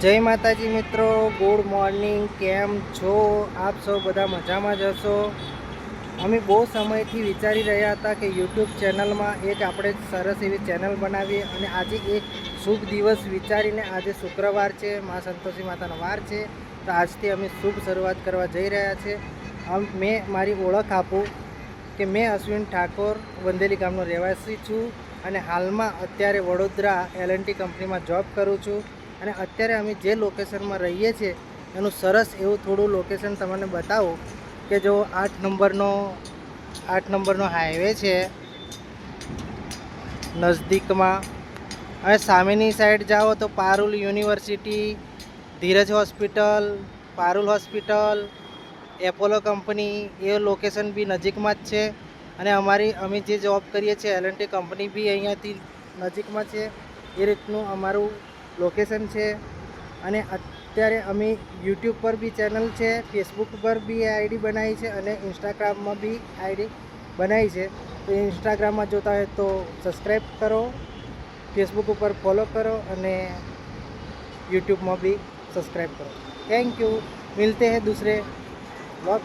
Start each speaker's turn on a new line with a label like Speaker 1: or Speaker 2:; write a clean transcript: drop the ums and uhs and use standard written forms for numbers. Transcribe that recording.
Speaker 1: જય માતાજી મિત્રો, ગુડ મોર્નિંગ. કેમ છો આપ સૌ? બધા મજામાં જ હશો. અમે બહુ સમયથી વિચારી રહ્યા હતા કે યુટ્યુબ ચેનલમાં એક આપણે સરસ એવી ચેનલ બનાવીએ, અને આજે એક શુભ દિવસ વિચારીને, આજે શુક્રવાર છે, મા સંતોષી માતાનો વાર છે, તો આજથી અમે શુભ શરૂઆત કરવા જઈ રહ્યા છે. મેં મારી ઓળખ આપું કે મેં અશ્વિન ઠાકોર વંદેલી ગામનો રહેવાસી છું, અને હાલમાં અત્યારે વડોદરા L&T કંપનીમાં જોબ કરું છું. અને અત્યારે અમે જે લોકેશનમાં રહીએ છીએ એનું સરસ એવું થોડું લોકેશન તમને બતાવું કે જો 8 નંબરનો હાઈવે છે નજદીકમાં. અને સામેની સાઈડ જાઓ તો Parul university, Dhiraj hospital, Parul hospital, Apollo company, એ લોકેશન બી નજીકમાં જ છે. અને અમે જે જોબ કરીએ છીએ L&T કંપની બી અહીંયાથી નજીકમાં છે. એ રીતનું અમારું લોકેશન છે. અને અત્યારે અમે યુટ્યુબ પર બી ચેનલ છે, ફેસબુક પર બી આઈડી બનાવી છે, અને ઇન્સ્ટાગ્રામમાં બી આઈડી બનાવી છે. તો ઇન્સ્ટાગ્રામમાં જોતા હોય તો સબસ્ક્રાઈબ કરો, ફેસબુક ઉપર ફોલો કરો, અને यूट्यूब में भी सब्सक्राइब करो. Thank you. मिलते हैं दूसरे ब्लॉग.